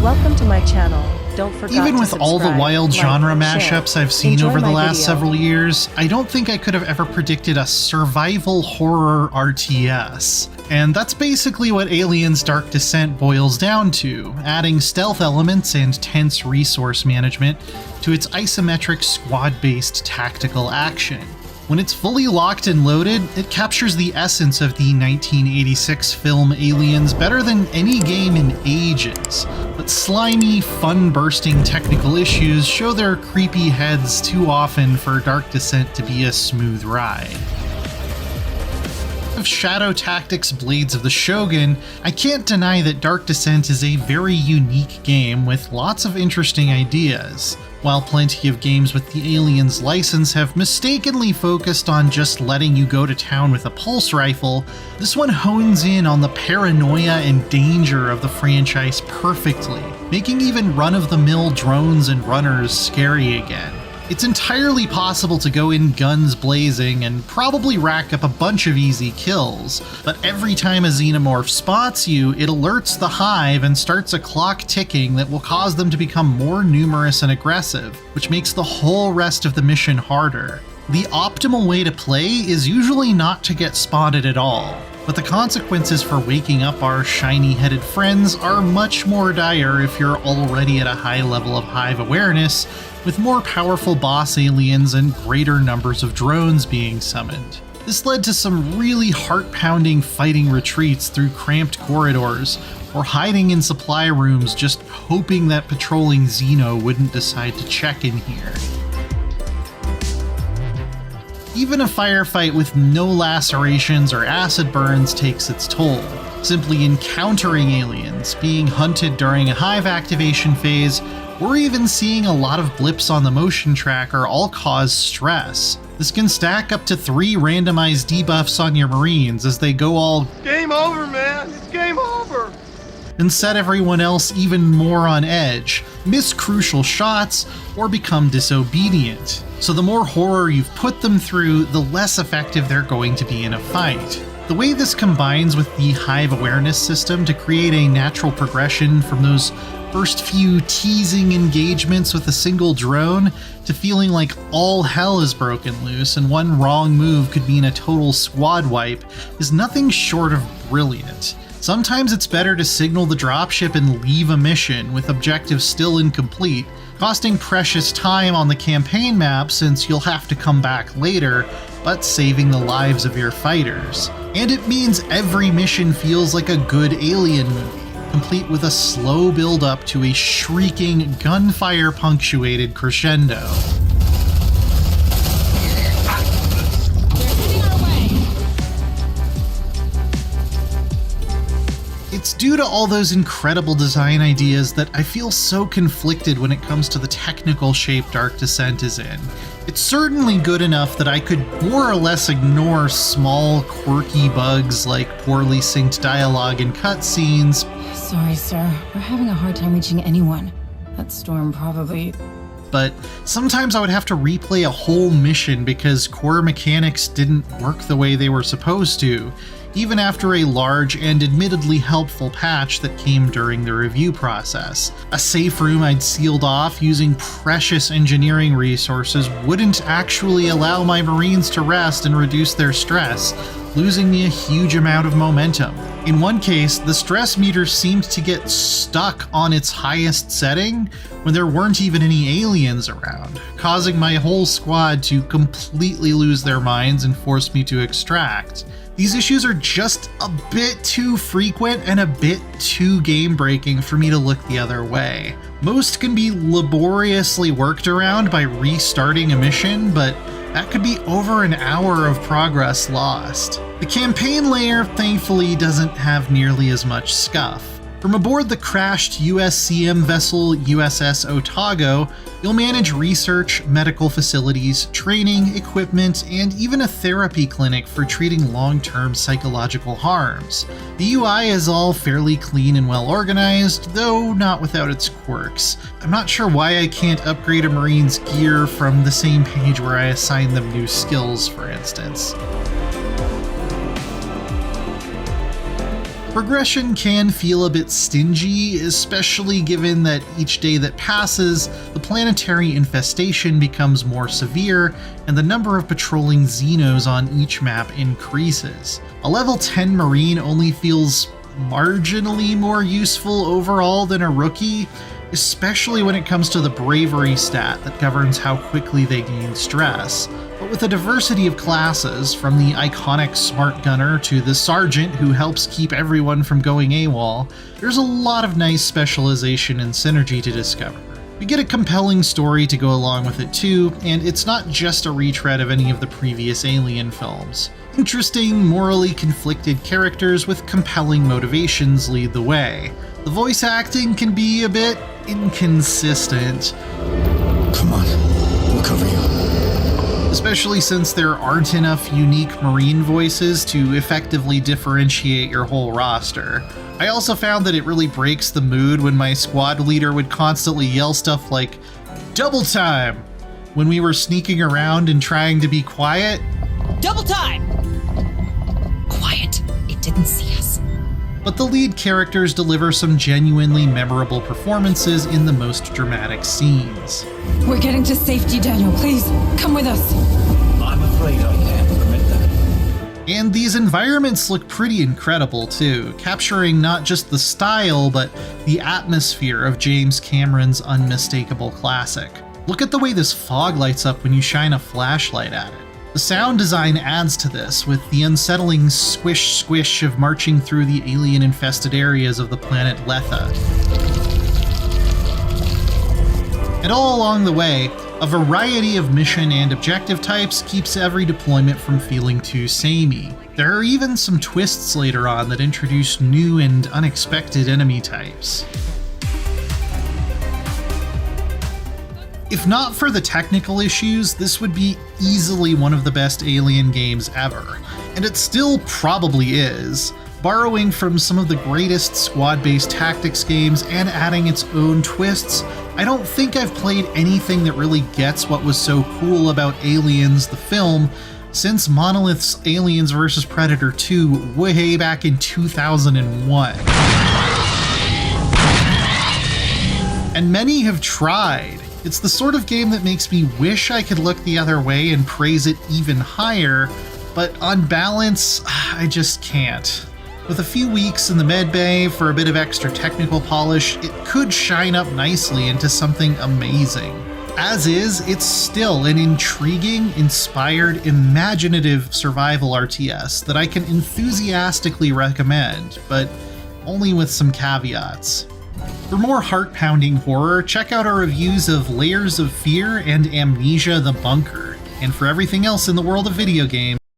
Welcome to my channel. Don't forget Even to with all the subscribe, wild like, genre share. mashups I've seen Enjoy over the my last video. several years, I don't think I could have ever predicted a survival horror RTS. And that's basically what Aliens Dark Descent boils down to, adding stealth elements and tense resource management to its isometric squad-based tactical action. When it's fully locked and loaded, it captures the essence of the 1986 film Aliens better than any game in ages. But slimy, fun-bursting technical issues show their creepy heads too often for Dark Descent to be a smooth ride. Of Shadow Tactics Blades of the Shogun, I can't deny that Dark Descent is a very unique game with lots of interesting ideas. While plenty of games with the Aliens license have mistakenly focused on just letting you go to town with a pulse rifle, this one hones in on the paranoia and danger of the franchise perfectly, making even run-of-the-mill drones and runners scary again. It's entirely possible to go in guns blazing and probably rack up a bunch of easy kills, but every time a xenomorph spots you, it alerts the hive and starts a clock ticking that will cause them to become more numerous and aggressive, which makes the whole rest of the mission harder. The optimal way to play is usually not to get spotted at all, but the consequences for waking up our shiny-headed friends are much more dire if you're already at a high level of hive awareness, with more powerful boss aliens and greater numbers of drones being summoned. This led to some really heart-pounding fighting retreats through cramped corridors, or hiding in supply rooms just hoping that patrolling Xeno wouldn't decide to check in here. Even a firefight with no lacerations or acid burns takes its toll. Simply encountering aliens, being hunted during a hive activation phase, or even seeing a lot of blips on the motion tracker all cause stress. This can stack up to 3 randomized debuffs on your Marines as they go all "Game over, man! It's game over!" and set everyone else even more on edge, miss crucial shots, or become disobedient. So the more horror you've put them through, the less effective they're going to be in a fight. The way this combines with the hive awareness system to create a natural progression from those first few teasing engagements with a single drone to feeling like all hell is broken loose and one wrong move could mean a total squad wipe is nothing short of brilliant. Sometimes it's better to signal the dropship and leave a mission with objectives still incomplete, costing precious time on the campaign map since you'll have to come back later, but saving the lives of your fighters. And it means every mission feels like a good Alien movie, complete with a slow build-up to a shrieking, gunfire-punctuated crescendo. It's due to all those incredible design ideas that I feel so conflicted when it comes to the technical shape Dark Descent is in. It's certainly good enough that I could more or less ignore small, quirky bugs like poorly synced dialogue and cutscenes. Sorry, sir. We're having a hard time reaching anyone. That storm probably... But sometimes I would have to replay a whole mission because core mechanics didn't work the way they were supposed to, even after a large and admittedly helpful patch that came during the review process. A safe room I'd sealed off using precious engineering resources wouldn't actually allow my Marines to rest and reduce their stress, losing me a huge amount of momentum. In one case, the stress meter seemed to get stuck on its highest setting when there weren't even any aliens around, causing my whole squad to completely lose their minds and force me to extract. These issues are just a bit too frequent and a bit too game-breaking for me to look the other way. Most can be laboriously worked around by restarting a mission, but that could be over an hour of progress lost. The campaign layer, thankfully, doesn't have nearly as much scuff. From aboard the crashed USCM vessel USS Otago, you'll manage research, medical facilities, training, equipment, and even a therapy clinic for treating long-term psychological harms. The UI is all fairly clean and well organized, though not without its quirks. I'm not sure why I can't upgrade a Marine's gear from the same page where I assign them new skills, for instance. Progression can feel a bit stingy, especially given that each day that passes, the planetary infestation becomes more severe and the number of patrolling Xenos on each map increases. A level 10 Marine only feels marginally more useful overall than a rookie, especially when it comes to the bravery stat that governs how quickly they gain stress. But with a diversity of classes, from the iconic smart gunner to the sergeant who helps keep everyone from going AWOL, there's a lot of nice specialization and synergy to discover. We get a compelling story to go along with it too, and it's not just a retread of any of the previous Alien films. Interesting, morally conflicted characters with compelling motivations lead the way. The voice acting can be a bit inconsistent. Come on, we'll cover you. Especially since there aren't enough unique Marine voices to effectively differentiate your whole roster. I also found that it really breaks the mood when my squad leader would constantly yell stuff like, "Double time!" when we were sneaking around and trying to be quiet. Double time! Quiet. It didn't see us. But the lead characters deliver some genuinely memorable performances in the most dramatic scenes. We're getting to safety, Daniel. Please, come with us. I'm afraid I can't permit that. And these environments look pretty incredible too, capturing not just the style, but the atmosphere of James Cameron's unmistakable classic. Look at the way this fog lights up when you shine a flashlight at it. The sound design adds to this, with the unsettling squish-squish of marching through the alien-infested areas of the planet Letha. And all along the way, a variety of mission and objective types keeps every deployment from feeling too samey. There are even some twists later on that introduce new and unexpected enemy types. If not for the technical issues, this would be easily one of the best Alien games ever, and it still probably is, borrowing from some of the greatest squad-based tactics games and adding its own twists. I don't think I've played anything that really gets what was so cool about Aliens the film since Monolith's Aliens vs. Predator 2 way back in 2001. And many have tried. It's the sort of game that makes me wish I could look the other way and praise it even higher, but on balance, I just can't. With a few weeks in the medbay for a bit of extra technical polish, it could shine up nicely into something amazing. As is, it's still an intriguing, inspired, imaginative survival RTS that I can enthusiastically recommend, but only with some caveats. For more heart-pounding horror, check out our reviews of Layers of Fear and Amnesia: The Bunker. And for everything else in the world of video games,